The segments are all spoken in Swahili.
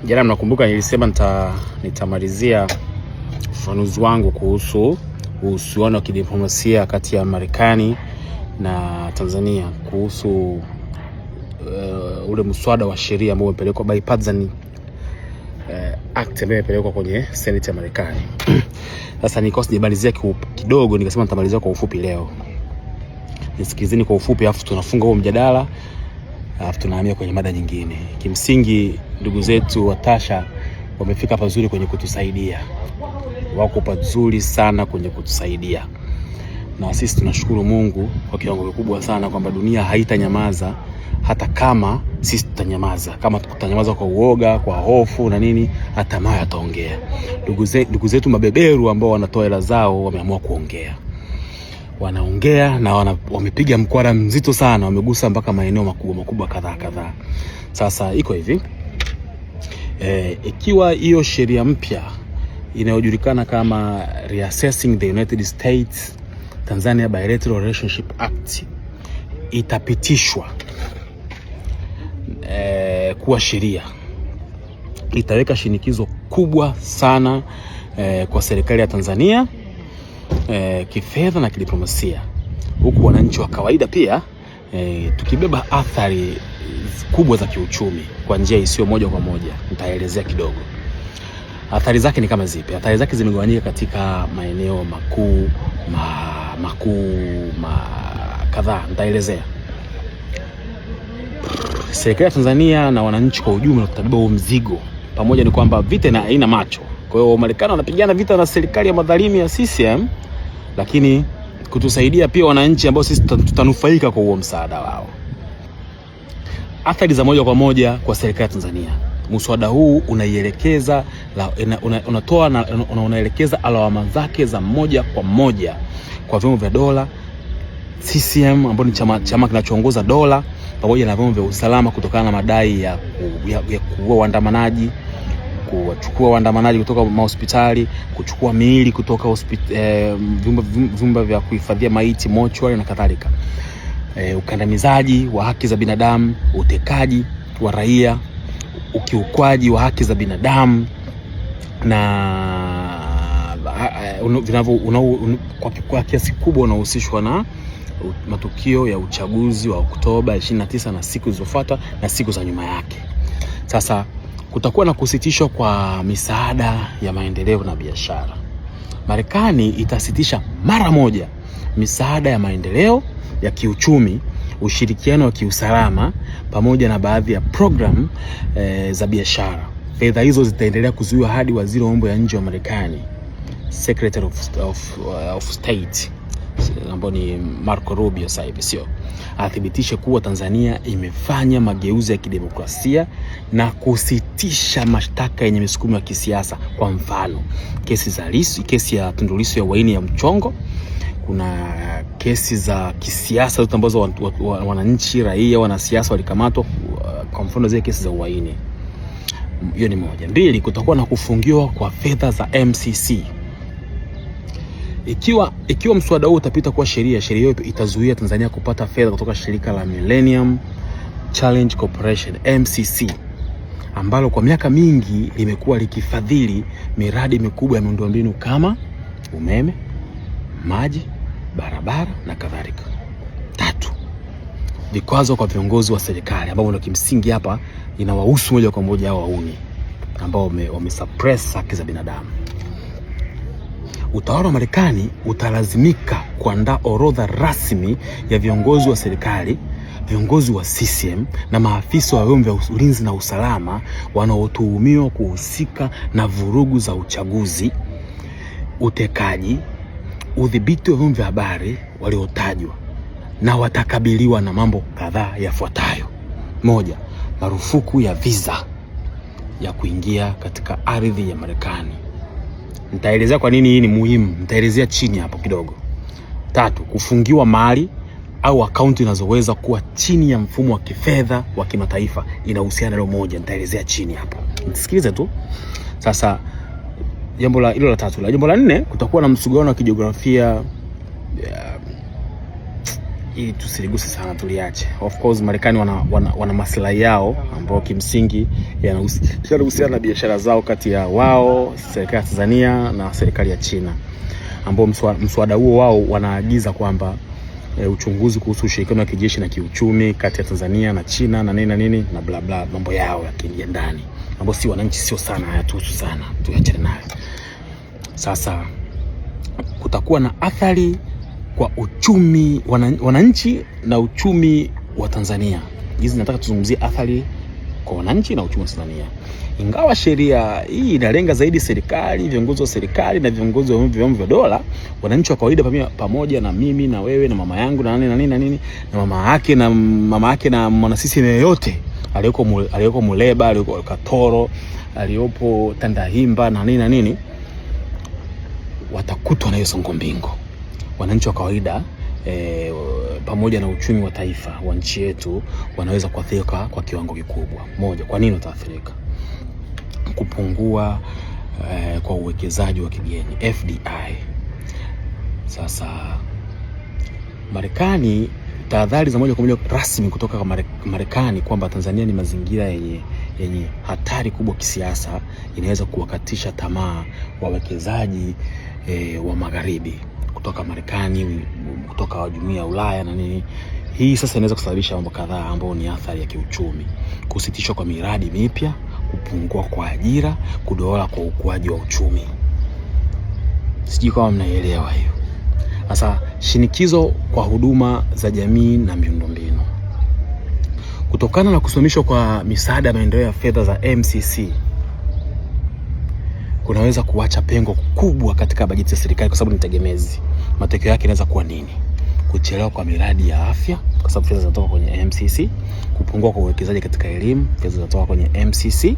Jana mnakumbuka nilisema nitamalizia ufafanuzi wangu kuhusu uhusiano wa kidiplomasia kati ya Marekani na Tanzania kuhusu ule mswada wa sheria ambao umepelekwa bipartisan act ambayo imepelekwa kwenye Senate ya Marekani. Sasa nilikuwa sijamalizia kidogo, nikasema nitamalizia kwa ufupi leo. Nisikilizeni kwa ufupi afu tunafunga huo mjadala. Alafu tunahamia kwenye mada nyingine. Kimsingi ndugu zetu wa Tasha wamefika pazuri kwenye kutusaidia. Wako pazuri sana kwenye kutusaidia. Na sisi tunashukuru Mungu kwa kiwango kikubwa sana kwamba dunia haitanyamaza hata kama sisi tutanyamaza. Kama tutanyamaza kwa uoga, kwa hofu na nini, hata mawe ataongea. Ndugu zetu mabeberu ambao wanatoa hela zao wameamua kuongea. Wanaongea na wamepiga mkwara mzito sana, wamegusa mpaka maeneo makubwa kadhaa. Sasa iko hivi, ikiwa hiyo sheria mpya inayojulikana kama Reassessing the United States Tanzania Bilateral Relationship Act itapitishwa kuwa sheria, itaweka shinikizo kubwa sana kwa serikali ya Tanzania kifedha na kidiplomasia, huku wananchi wa kawaida pia tukibeba athari kubwa za kiuchumi kwa njia isiyo moja kwa moja. Nitaelezea kidogo athari zake ni kama zipi. Athari zake zimegawanyika katika maeneo makuu kadhaa. Nitaelezea. Serikali ya Tanzania na wananchi kwa ujumla tutabeba huo mzigo. Pamoja ni kwamba vita haina macho. Kwa hiyo Marekani wanapigana vita na serikali ya madhalimu ya CCM, lakini kutusaidia pia wananchi ambao sisi tutanufaika kwa huo msaada wao. Athari za moja kwa moja kwa serikali ya Tanzania. Mswada huu unaielekeza unaelekeza alama zake za moja kwa moja kwa vyombo vya dola, CCM ambao ni chama kinachoongoza dola, pamoja na vyombo vya usalama kutokana na madai ya kuua waandamanaji, kuchukua waandamanaji kutoka mahospitali, kuchukua miili kutoka vyumba vya kuhifadhia maiti, mortuary na kadhalika. Ukandamizaji wa haki za binadamu, utekaji wa raia, ukiukwaji wa haki za binadamu na kwa kiasi kubwa unahusishwa na matukio ya uchaguzi wa Oktoba 29 na siku zilizofuata na siku za nyuma yake. Sasa kutakuwa na kusitishwa kwa misaada ya maendeleo na biashara. Marekani itasitisha mara moja misaada ya maendeleo ya kiuchumi, ushirikiano wa kiusalama pamoja na baadhi ya program za biashara. Fedha hizo zitaendelea kuzuiwa hadi waziri wa mambo ya nje wa Marekani, Secretary of State, ambao ni Marco Rubio sasa hivi, sio, athibitishe kuwa Tanzania imefanya mageuzi ya kidemokrasia na kusitisha mashtaka yenye misukumo ya kisiasa. Kwa mfano, kesi ya Tundu Lissu ya uhaini ya mchongo, kuna kesi za kisiasa zote ambazo wananchi, raia, wanasiasa walikamatwa, kwa mfano zile kesi za uhaini. Hiyo ni moja. Mbili, kutakuwa na kufungiwa kwa fedha za MCC. Ikiwa mswada huu utapita kuwa sheria hiyo itazuia Tanzania kupata fedha kutoka shirika la Millennium Challenge Corporation MCC, ambalo kwa miaka mingi limekuwa likifadhili miradi mikubwa ya miundombinu kama umeme, maji, barabara na kadhalika. Tatu, vikwazo kwa viongozi wa serikali ambao ndio kimsingi hapa inawahusu moja kwa moja hao wauni ambao wamesuppress haki za binadamu. Utawala wa Marekani utalazimika kuandaa orodha rasmi ya viongozi wa serikali, viongozi wa CCM na maafisa wa vyombo vya ulinzi na usalama wanaotuhumiwa kuhusika na vurugu za uchaguzi, utekaji, udhibiti wa vyombo vya habari waliotajwa, na watakabiliwa na mambo kadhaa yafuatayo. Moja, marufuku ya visa ya kuingia katika ardhi ya Marekani. Nitaelezea kwa nini hii ni muhimu, nitaelezea chini hapo kidogo. Tatu, kufungiwa mali au akaunti zinazoweza kuwa chini ya mfumo wa kifedha wa kimataifa inahusiana na moja, nitaelezea chini hapo. Nisikilize tu. Sasa jambo la tatu. Jambo la nne, kutakuwa na msuguano wa kijiografia ili tusiliguse sana, tuliache. Of course Marekani wana maslahi yao ambao kimsingi yanahusiana na biashara zao kati ya wao, serikali ya Tanzania na serikali ya China, ambao mswada huo wao wanaagiza kwamba uchunguzi kuhusu ushirikiano wa kijeshi na kiuchumi kati ya Tanzania na China na nini na bla bla, mambo yao ya ndani ambao si wananchi, sio sana, hayatuhusu sana, tuachane nayo. Sasa kutakuwa na athari kwa uchumi wananchi na uchumi wa Tanzania. Hizi nataka tuzungumzie athari kwa wananchi na uchumi wa Tanzania. Ingawa sheria hii inalenga zaidi serikali, viongozi wa serikali na viongozi wa vyombo vya dola, wananchi wa kawaida pamoja na mimi na wewe na mama yangu na nini na mama yake na mwana sisi yoyote aliyoko Muleba, aliyoko Katoro, aliyopo Tandahimba na nini watakutwa na hiyo songo mbingo. Wananchi wa kawaida pamoja na uchumi wa taifa wa nchi yetu wanaweza kuathirika kwa kiwango kikubwa. Moja, kwa nini wataathirika? Kupungua kwa uwekezaji wa kigeni, FDI. Sasa Marekani, tahadhari za moja kwa moja rasmi kutoka kwa Marekani kwamba Tanzania ni mazingira yenye hatari kubwa kisiasa, inaweza kuwakatisha tamaa wawekezaji wa magharibi kutoka Marekani, kutoka Jumuiya ya Ulaya na nini. Hii sasa inaweza kusababisha mambo kadhaa ambayo ni athari ya kiuchumi: kusitishwa kwa miradi mipya, kupungua kwa ajira, kudorora kwa ukuaji wa uchumi. Sijui kama mnaelewa hiyo. Sasa shinikizo kwa huduma za jamii na miundombinu. Kutokana na kusimamishwa kwa misaada ya maendeleo ya fedha za MCC, kunaweza kuacha pengo kubwa katika bajeti ya serikali kwa sababu ni tegemezi. Matokeo yake inaweza kuwa nini? Kuchelewa kwa miradi ya afya kwa sababu fedha zinatoka kwenye MCC, kupungua kwa uwekezaji katika elimu, fedha zinatoka kwenye MCC,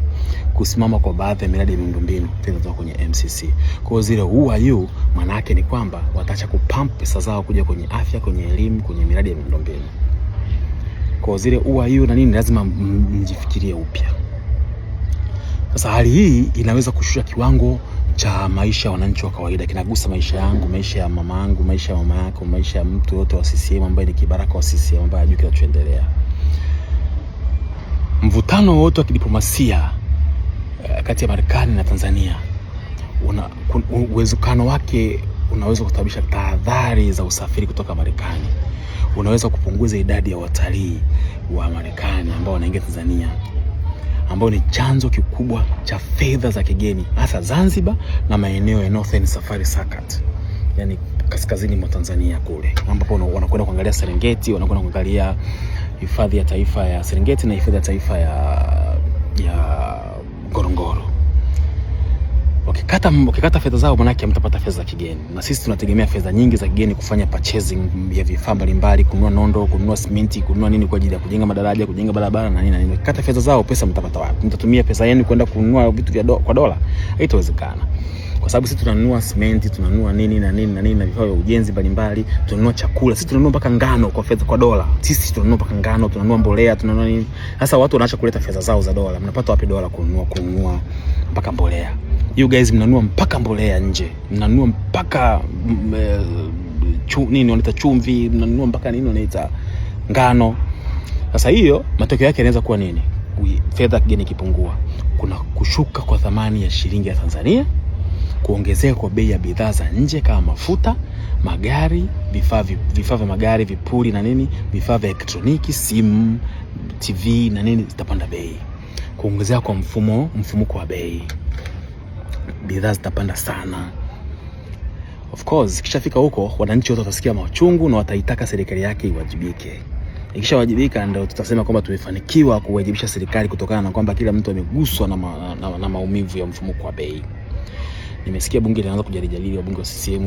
kusimama kwa baadhi ya miradi ya miundombinu, fedha zinatoka kwenye MCC. Kwa zile UIU maana yake ni kwamba wataacha kupump pesa zao kuja kwenye afya, kwenye elimu, kwenye miradi ya miundombinu. Kwa zile UIU na nini lazima mjifikirie upya. Sasa hali hii inaweza kushusha kiwango cha maisha ya wananchi wa kawaida, kinagusa maisha yangu, maisha ya mama yangu, maisha ya mama yako, maisha ya mtu yote wa CCM ambaye ni kibaraka wa CCM ambaye hajui kinachoendelea. Mvutano wote wa kidiplomasia kati ya Marekani na Tanzania uwezekano wake unaweza kusababisha tahadhari za usafiri kutoka Marekani. Unaweza kupunguza idadi ya watalii wa Marekani ambao wanaingia Tanzania, ambao ni chanzo kikubwa cha fedha za kigeni, hasa Zanzibar na maeneo ya Northern Safari Circuit, yani kaskazini mwa Tanzania kule, ambapo wanakwenda kuangalia Serengeti, wanakwenda kuangalia hifadhi ya taifa ya Serengeti na hifadhi ya taifa ya Ngorongoro. Wakikata fedha zao, maana yake mtapata fedha za kigeni, na sisi tunategemea fedha nyingi za kigeni kufanya purchasing ya vifaa mbalimbali, kununua nondo, kununua simenti, kununua nini kwa ajili ya kujenga madaraja, kujenga barabara na nini. Wakikata fedha zao, pesa mtapata wapi? Mtatumia pesa yenu kwenda kununua vitu kwa dola? Haitawezekana, kwa sababu sisi tunanunua simenti, tunanunua nini na vifaa vya ujenzi mbalimbali, tunanunua chakula, sisi tunanunua mpaka ngano kwa fedha, kwa dola. Sisi tunanunua mpaka ngano, tunanunua mbolea, tunanunua nini. Sasa watu wanaacha kuleta fedha zao za dola, mnapata wapi dola kununua mpaka mbolea? You guys mnanunua mpaka mbolea nje, mnanunua mpaka nini wanaita chumvi, mnanunua mpaka nini wanaita ngano. Sasa hiyo matokeo yake yanaweza kuwa nini? Fedha kigeni kipungua, kuna kushuka kwa thamani ya shilingi ya Tanzania, kuongezeka kwa bei ya bidhaa za nje kama mafuta, magari, vifaa vya magari, vipuri na nini, vifaa vya elektroniki, simu, TV na nini zitapanda bei, kuongezeka kwa mfumuko wa bei, bidhaa zitapanda sana. Of course ikishafika huko, wananchi wote watasikia machungu na wataitaka serikali yake iwajibike. Ikishawajibika ndio tutasema kwamba tumefanikiwa kuwajibisha serikali, kutokana na kwamba kila mtu ameguswa na maumivu ya mfumuko wa bei. Nimesikia bunge linaanza kujadili, wabunge wa CCM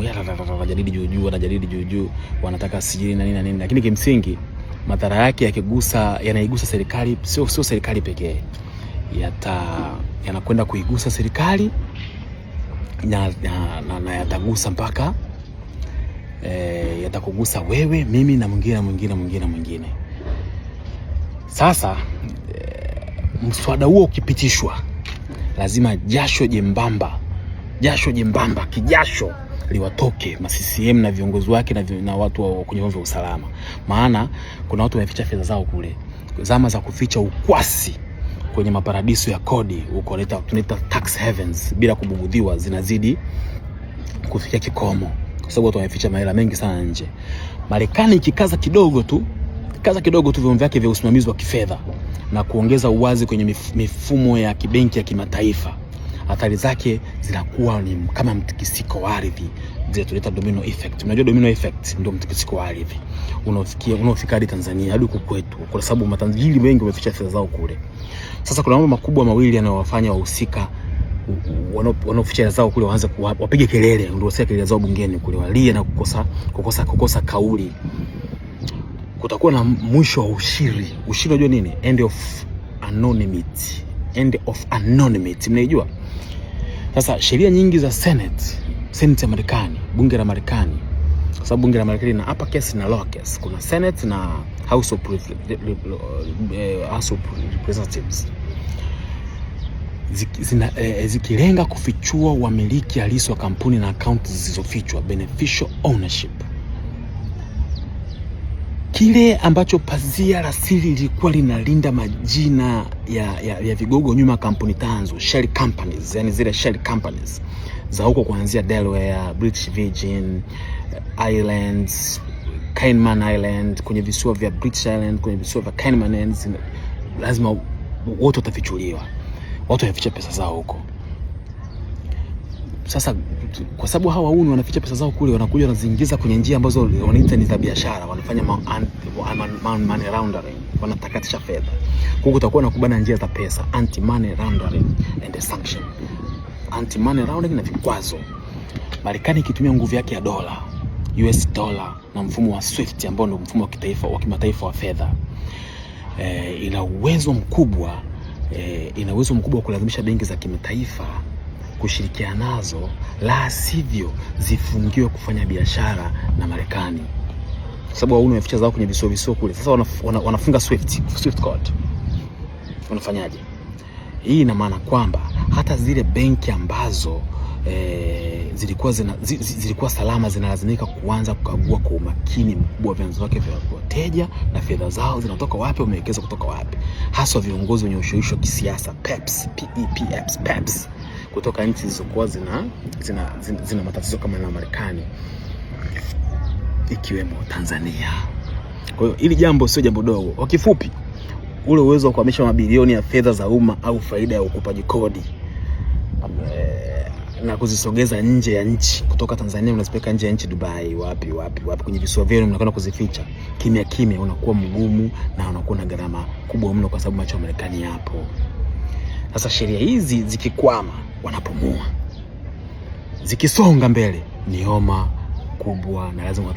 wanajadili juu, wanataka sijili na nini, lakini kimsingi madhara yake yanaigusa serikali, sio serikali pekee. Yanakwenda kuigusa serikali na yatagusa mpaka yatakugusa wewe, mimi na mwingine. Sasa mswada huo ukipitishwa, lazima jasho jembamba, kijasho liwatoke ma CCM na viongozi wake na watu wa kwenye vyombo vya usalama. Maana kuna watu wameficha fedha zao kule. Zama za kuficha ukwasi kwenye maparadiso ya kodi huko tunaita tax havens bila kubugudhiwa zinazidi kufikia kikomo, kwa sababu watu wameficha mahela mengi sana nje. Marekani ikikaza kidogo tu vyombo vyake vya usimamizi wa kifedha na kuongeza uwazi kwenye mifumo ya kibenki ya kimataifa, athari zake zinakuwa ni kama mtikisiko wa ardhi, zile tunaita domino effect. Unajua domino effect ndio mtikisiko wa ardhi unaofika hadi Tanzania, hadi huko kwetu, kwa sababu matajiri wengi wameficha fedha zao kule. Sasa kuna mambo makubwa mawili yanayowafanya wahusika wanaoficha fedha zao kule waanze wapige kelele, ndio wasikia kelele zao bungeni kule, walie na kukosa kauli. Kutakuwa na mwisho wa ushiri. Ushiri unajua nini? End of anonymity. Mnaijua? Sasa sheria nyingi za Senate ya Marekani, bunge la Marekani, kwa sababu bunge la Marekani na upper case na lower case. Kuna Senate na House of Representatives. Zikilenga kufichua wamiliki halisi wa kampuni na akaunti zilizofichwa, beneficial ownership. Kile ambacho pazia la siri lilikuwa linalinda majina ya vigogo nyuma kampuni tanzu, shell companies, yani zile shell companies za huko kuanzia Delaware, British Virgin Islands, Cayman Island, kwenye visiwa vya British Island, kwenye visiwa vya Cayman Islands, lazima wote watafichuliwa. Watu waficha pesa zao huko. Sasa kwa sababu hawa wauni wanaficha pesa zao kule, wanakuja wanaziingiza kwenye njia ambazo wanaita ni za biashara, wanafanya money laundering, wanatakatisha fedha. Huko kutakuwa na kubana njia za pesa, anti money laundering and sanction. Anti money laundering na vikwazo. Marekani ikitumia nguvu yake ya dola, US dollar, na mfumo wa SWIFT ambao ndio mfumo wa kimataifa wa fedha, ina uwezo mkubwa wa kulazimisha benki za kimataifa kushirikiana nazo, la sivyo zifungiwe kufanya biashara na Marekani. Kwa sababu wauni wameficha zao kwenye visio kule. Sasa wanafunga SWIFT code. Wanafanyaje? Hii ina maana kwamba hata zile benki ambazo zilikuwa salama zinalazimika kuanza kukagua kwa umakini mkubwa vyanzo vyake vya wateja na fedha zao zinatoka wapi, wamewekeza kutoka wapi. Hasa viongozi wenye ushawishi wa kisiasa, PEPs kutoka nchi zilizokuwa zina matatizo kama na Marekani, ikiwemo Tanzania. Kwa hiyo hili jambo sio jambo dogo. Kwa kifupi, ule uwezo wa kuhamisha mabilioni ya fedha za umma au faida ya ukupaji kodi na kuzisogeza nje ya nchi, kutoka Tanzania unazipeleka nje ya nchi, Dubai, wapi kwenye visiwa vyenu mnakwenda kuzificha kimya, unakuwa mgumu na unakuwa na gharama kubwa mno, kwa sababu macho ya Marekani yapo. Sasa sheria hizi zikikwama, wanapumua. Zikisonga mbele ni homa kubwa, na lazima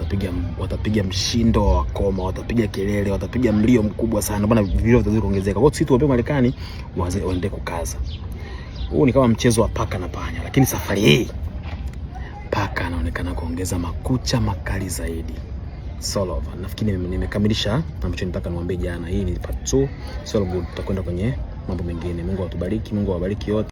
watapiga mshindo wa koma, watapiga kelele, watapiga mlio mkubwa sana, bwana, vilio vitazidi kuongezeka. Kwa hiyo sisi tuwape Marekani waende kukaza. Huu ni kama mchezo wa paka na panya, lakini safari hii paka anaonekana kuongeza makucha makali zaidi. Solova, nafikiri nimekamilisha ambacho nitaka niwaambie jana. Hii ni part 2. So good, tutakwenda kwenye mambo mengine. Mungu atubariki, Mungu awabariki yote.